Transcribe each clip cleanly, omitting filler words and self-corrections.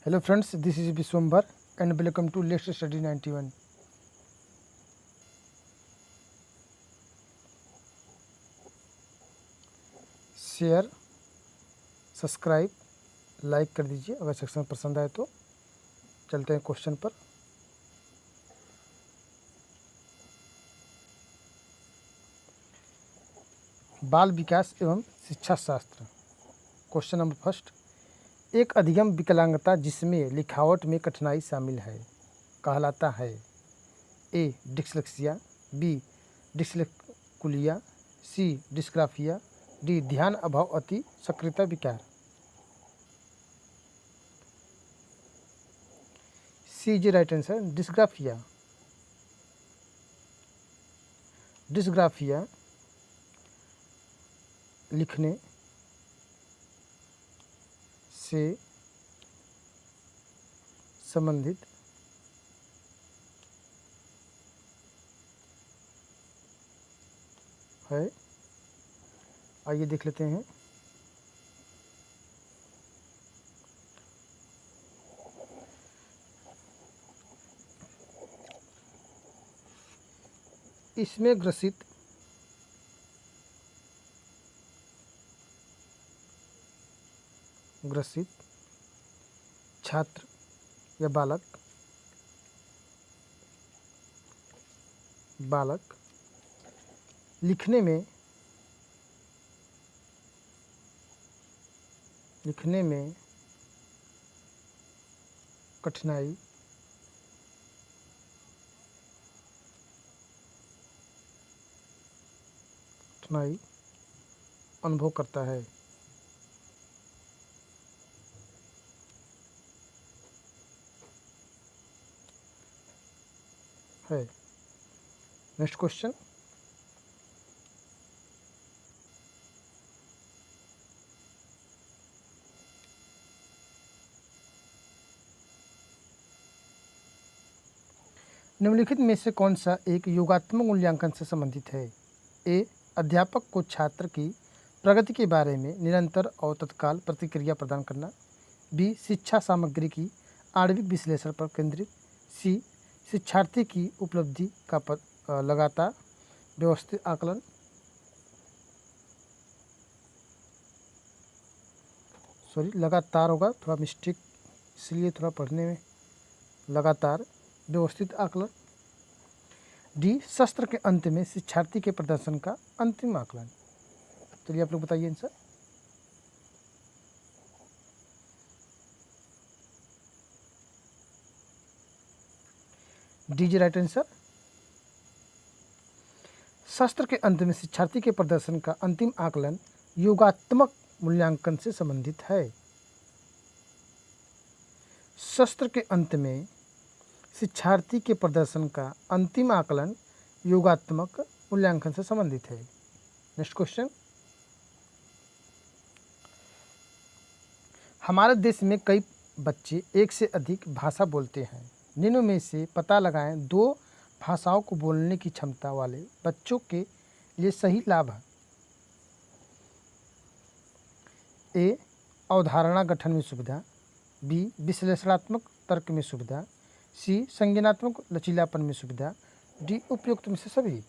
Hello friends, this is Biswambar and welcome to Let's Study 91. Share, subscribe, like कर दीजिए अगर section पसंद आए तो। चलते हैं क्वेश्चन पर। बाल विकास एवं शिक्षा शास्त्र। क्वेश्चन नंबर फर्स्ट, एक अधिगम विकलांगता जिसमें लिखावट में कठिनाई शामिल है कहलाता है? A. Dyslexia, B. Dyscalculia, C. Dysgraphia, D. ध्यान अभाव अति सक्रियता विकार। C is right answer. Dysgraphia. Dysgraphia लिखने से संबंधित है। आइए देख लेते हैं। इसमें ग्रसित छात्र या बालक लिखने में कठिनाई अनुभव करता है। नेक्स्ट क्वेश्चन, निम्नलिखित में से कौन सा एक योगात्मक मूल्यांकन से संबंधित है? ए. अध्यापक को छात्र की प्रगति के बारे में निरंतर और तत्काल प्रतिक्रिया प्रदान करना। बी. शिक्षा सामग्री की आणविक विश्लेषण पर केंद्रित। सी. शिक्षार्थी की उपलब्धि का लगातार व्यवस्थित आकलन। लगातार होगा, थोड़ा मिस्टेक इसलिए थोड़ा पढ़ने में। लगातार व्यवस्थित आकलन। डी. सत्र के अंत में शिक्षार्थी के प्रदर्शन का अंतिम आकलन। चलिए आप लोग बताइए answer. D is right answer. सत्र के अंत में शिक्षार्थी के प्रदर्शन का अंतिम आकलन योगात्मक मूल्यांकन से संबंधित है। सत्र के अंत में शिक्षार्थी के प्रदर्शन का अंतिम आकलन योगात्मक मूल्यांकन से संबंधित है। नेक्स्ट क्वेश्चन, हमारे देश में कई बच्चे एक से अधिक भाषा बोलते हैं। निम्न में से पता लगाएं दो भाषाओं को बोलने की क्षमता वाले बच्चों के लिए सही लाभ है। ए. अवधारणा गठन में सुविधा, बी. विश्लेषणात्मक तर्क में सुविधा, सी. संज्ञानात्मक लचीलापन में सुविधा, डी. उपयुक्त में से सभी।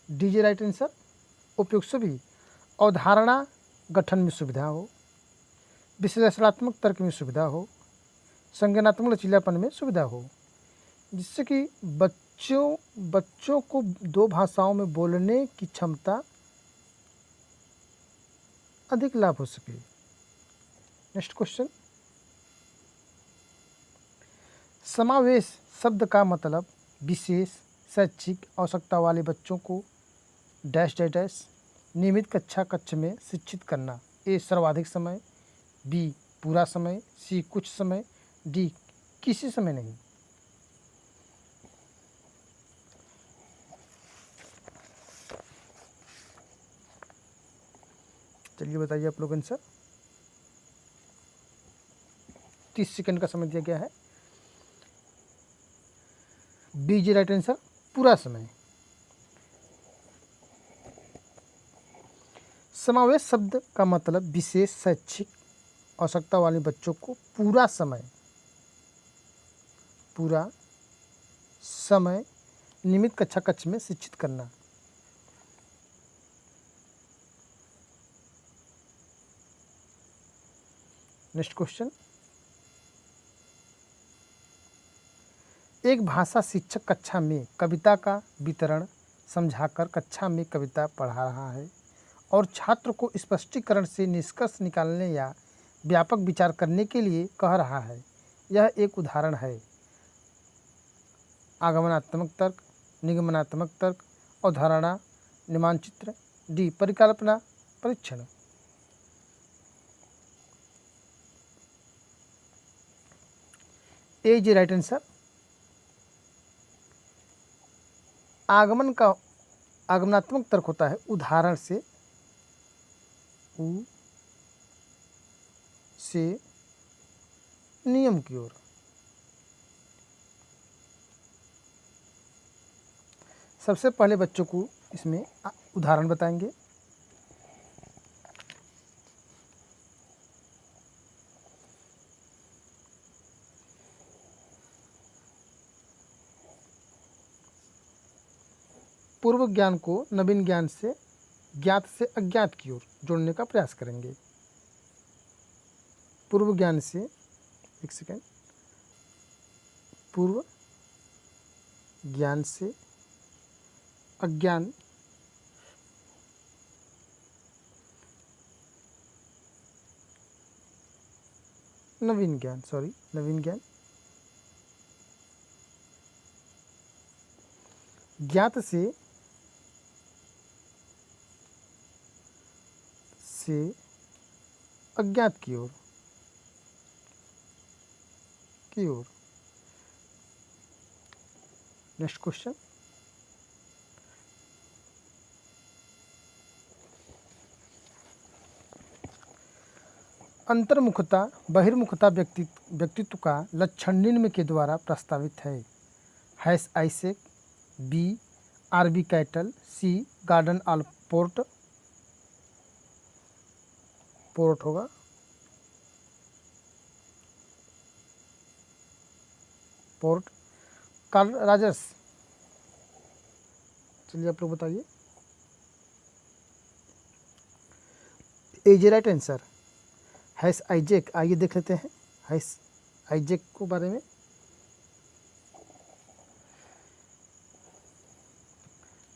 D is right answer. उपयुक्त सभी। अवधारणा गठन में सुविधा हो, विश्लेषणात्मक तर्क में सुविधा हो, संज्ञानात्मक लचीलापन में सुविधा हो, जिससे कि बच्चों को दो भाषाओं में बोलने की क्षमता अधिक लाभ हो सके। नेक्स्ट क्वेश्चन, समावेश शब्द का मतलब विशेष शैक्षिक आवश्यकता वाले बच्चों को डैश डैश डैश नियमित कक्ष में शिक्षित करना। ए. सर्वाधिक समय, बी. पूरा समय, सी. कुछ समय, डी. किसी समय नहीं। चलिए बताइए आप लोग आंसर। 30 सेकंड का समय दिया गया है। B is right answer. पूरा समय। समावेश शब्द का मतलब विशेष शैक्षिक आवश्यकता वाले बच्चों को पूरा समय नियमित कक्षा कक्ष में शिक्षित करना। नेक्स्ट क्वेश्चन, एक भाषा शिक्षक कक्षा में कविता का वितरण समझाकर कक्षा में कविता पढ़ा रहा है और छात्र को स्पष्टीकरण से निष्कर्ष निकालने या व्यापक विचार करने के लिए कह रहा है। यह एक उदाहरण है। आगमनात्मक तर्क, निगमनात्मक तर्क, अवधारणा निमांचित्र, डी परिकल्पना परीक्षण। ए इज राइट आंसर। आगमनात्मक तर्क होता है उदाहरण से नियम की ओर। सबसे पहले बच्चों को इसमें उदाहरण बताएंगे। पूर्व ज्ञान को नवीन ज्ञान से ज्ञात से अज्ञात की ओर जोड़ने का प्रयास करेंगे। पूर्व ज्ञान से, एक सेकेंड, पूर्व ज्ञान से अज्ञान नवीन ज्ञान ज्ञात से अज्ञात की ओर नेक्स्ट क्वेश्चन, अंतर्मुखता बहिर्मुखता व्यक्तित्व का लक्षण निम्न के द्वारा प्रस्तावित है। Hans Eysenck, B R B Cattell, C Gordon Allport होगा, पोर्ट कार्ल राजर्स। चलिए आप लोग बताइए। Is right answer. Hans Eysenck, आइए देख लेते हैं हैस आइजेक को बारे में।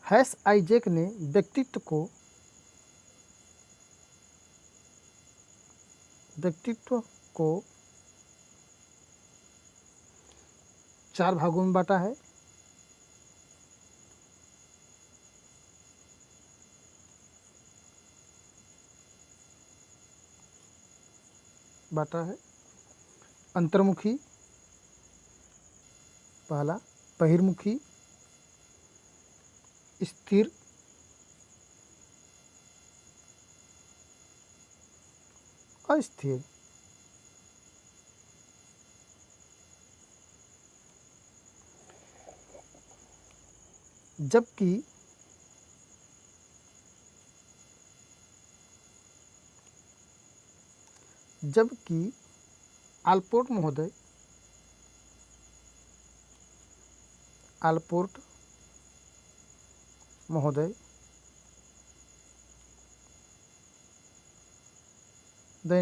हैस आइजेक ने व्यक्तित्व को 4 भागों में बांटा है। अंतर्मुखी पहला, बहिर्मुखी, स्थिर, अस्थिर। जबकि आलपोर्ट महोदय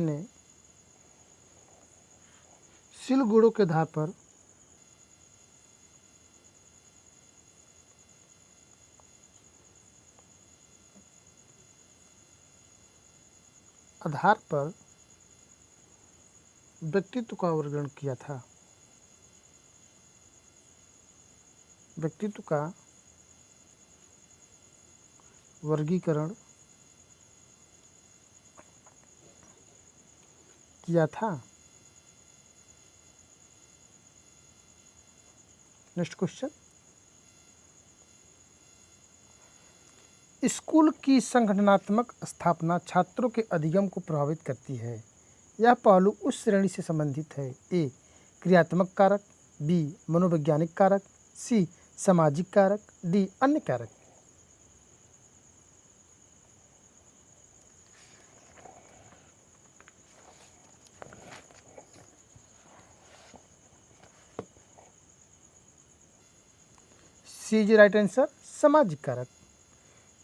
ने शील गुणों के आधार पर व्यक्तित्व का वर्गीकरण किया था। नेक्स्ट क्वेश्चन, स्कूल की संगठनात्मक स्थापना छात्रों के अधिगम को प्रभावित करती है। यह पहलू उस श्रेणी से संबंधित है। ए क्रियात्मक कारक, बी मनोवैज्ञानिक कारक, सी सामाजिक कारक, डी अन्य कारक। सी इज राइट आंसर, सामाजिक कारक।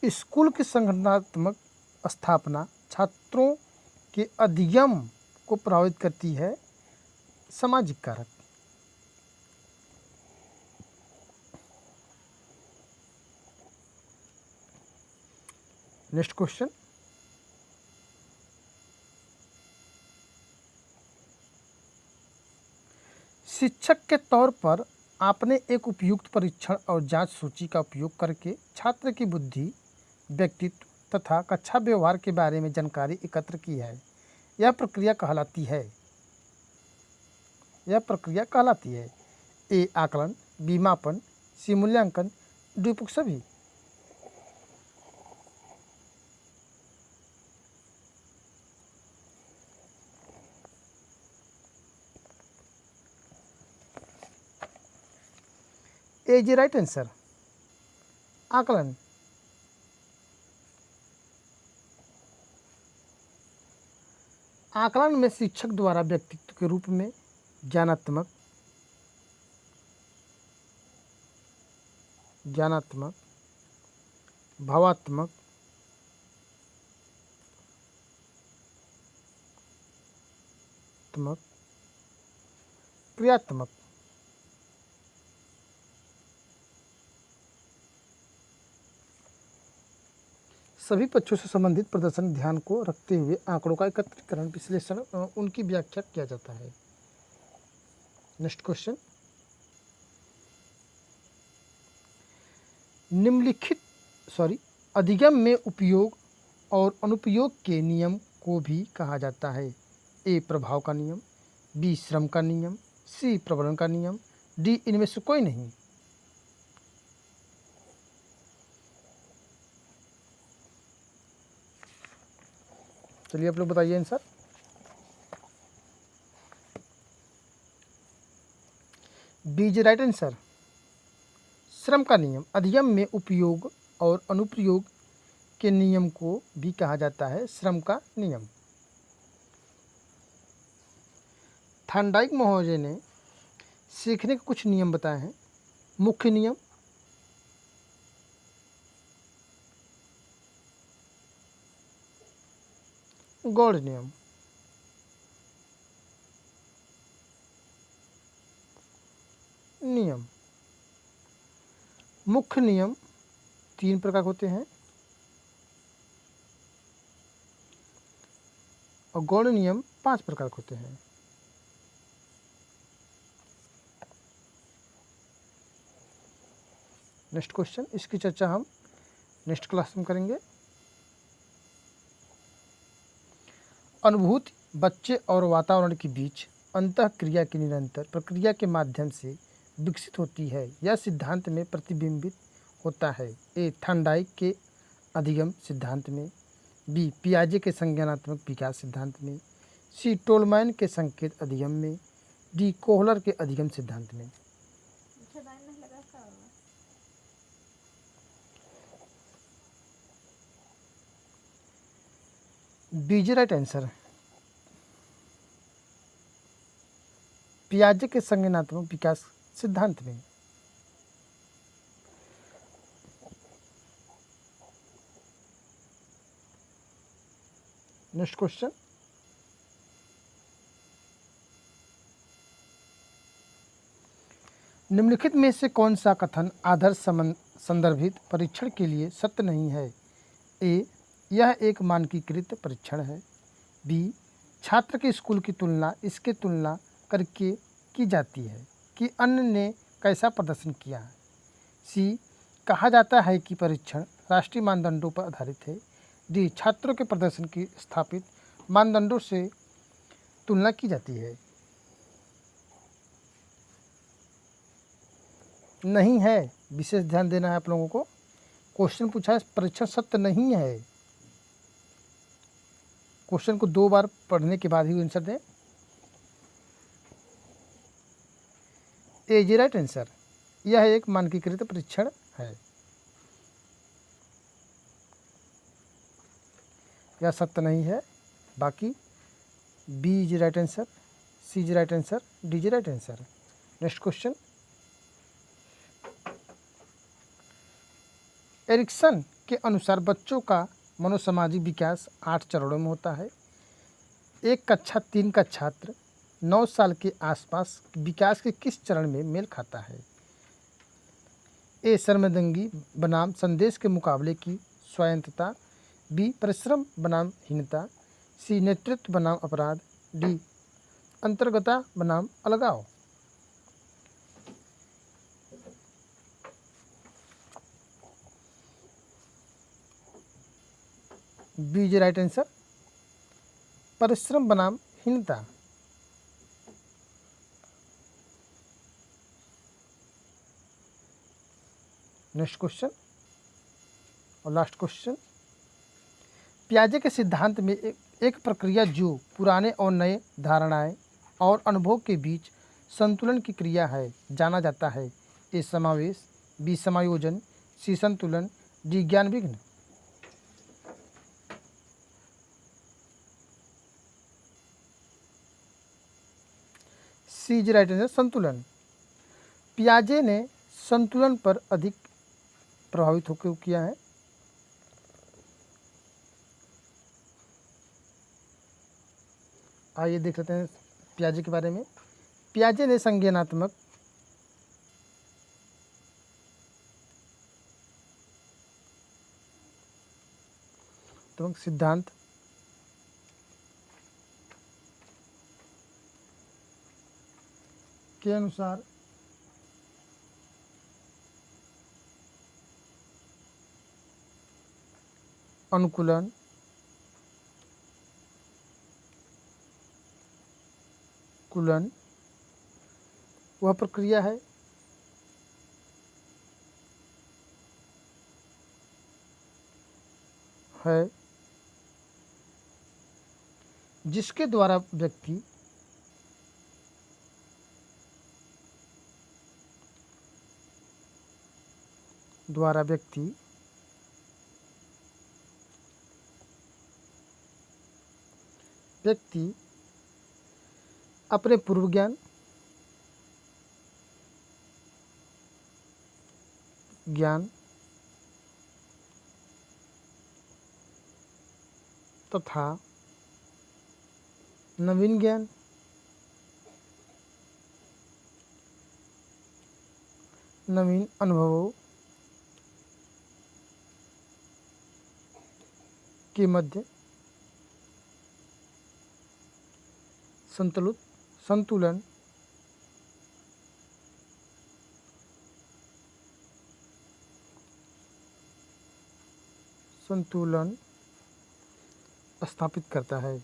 स्कूल की संगठनात्मक स्थापना छात्रों के अधिगम को प्रभावित करती है, सामाजिक कारक। नेक्स्ट क्वेश्चन, शिक्षक के तौर पर आपने एक उपयुक्त परीक्षण और जांच सूची का उपयोग करके छात्र की बुद्धि, व्यक्तित्व तथा कक्षा व्यवहार के बारे में जानकारी एकत्र की है। यह प्रक्रिया कहलाती है ए आकलन, बी मापन, सी मूल्यांकन, डी उपयुक्त सभी। ए इज राइट आंसर, आकलन। आकलन में शिक्षक द्वारा व्यक्तित्व के रूप में ज्ञानात्मक, भावात्मक, क्रियात्मक, सभी पक्षों से संबंधित प्रदर्शन ध्यान को रखते हुए आंकड़ों का एकत्रीकरण, विश्लेषण, उनकी व्याख्या किया जाता है। नेक्स्ट क्वेश्चन, अधिगम में उपयोग और अनुप्रयोग के नियम को भी कहा जाता है। ए प्रभाव का नियम, बी श्रम का नियम, सी प्रबंधन का नियम, डी इनमें से कोई नहीं। चलिए आप लोग बताइए answer. B is right answer, श्रम का नियम। अधिगम में उपयोग और अनुप्रयोग के नियम को भी कहा जाता है श्रम का नियम। थॉर्नडाइक महोदय ने सीखने के कुछ नियम बताए हैं। मुख्य नियम, गौड़ नियम, मुख्य नियम 3 प्रकार होते हैं और गौड़ नियम 5 प्रकार के होते हैं। नेक्स्ट क्वेश्चन, इसकी चर्चा हम नेक्स्ट क्लास में करेंगे। अनुभूति बच्चे और वातावरण के बीच अंतःक्रिया की निरंतर प्रक्रिया के माध्यम से विकसित होती है। यह सिद्धांत में प्रतिबिंबित होता है। ए थॉर्नडाइक के अधिगम सिद्धांत में, बी पियाजे के संज्ञानात्मक विकास सिद्धांत में, सी टोलमैन के संकेत अधिगम में, डी कोहलर के अधिगम सिद्धांत में। बी इज राइट आंसर, पियाजे के संज्ञानात्मक विकास सिद्धांत में। नेक्स्ट क्वेश्चन, निम्नलिखित में से कौन सा कथन आदर्श संदर्भित परीक्षण के लिए सत्य नहीं है। ए यह एक मानकीकृत परीक्षण है, बी छात्र के स्कूल की तुलना इसके तुलना करके की जाती है कि अन्य ने कैसा प्रदर्शन किया है, सी कहा जाता है कि परीक्षण राष्ट्रीय मानदंडों पर आधारित है, डी छात्रों के प्रदर्शन की स्थापित मानदंडों से तुलना की जाती है। नहीं है, विशेष ध्यान देना है आप लोगों को। क्वेश्चन पूछा है परीक्षण सत्य नहीं है। क्वेश्चन को 2 बार पढ़ने के बाद ही आंसर दें। ए इज राइट आंसर, यह एक मानकीकृत परीक्षण है, यह सत्य नहीं है। बाकी B is right answer, C is right answer, D is right answer. Next question, Erikson के अनुसार बच्चों का मनोसामाजिक विकास 8 चरणों में होता है। एक कक्षा 3 का छात्र 9 साल के आसपास विकास के किस चरण में मेल खाता है? ए शर्मिंदगी बनाम संदेश के मुकाबले की स्वायत्तता, बी परिश्रम बनाम हीनता, सी नेतृत्व बनाम अपराध, डी अंतर्गता बनाम अलगाव। बी इज राइट आंसर, परिश्रम बनाम हीनता। नेक्स्ट क्वेश्चन और लास्ट क्वेश्चन। पियाजे के सिद्धांत में एक प्रक्रिया जो पुराने और नए धारणाएं और अनुभव के बीच संतुलन की क्रिया है जाना जाता है। ए समावेश, बी समायोजन, सी संतुलन, डी ज्ञान विघ्न। सी इज राइट आंसर, संतुलन। पियाजे ने संतुलन पर अधिक प्रभावित होकर किया है। आइए देख लेते हैं पियाजे के बारे में। पियाजे ने संज्ञानात्मक सिद्धांत के अनुसार अनुकूलन, कुलन वह प्रक्रिया है जिसके द्वारा व्यक्ति अपने पूर्व ज्ञान तथा नवीन ज्ञान नवीन अनुभवों के मध्य संतुलन स्थापित करता है।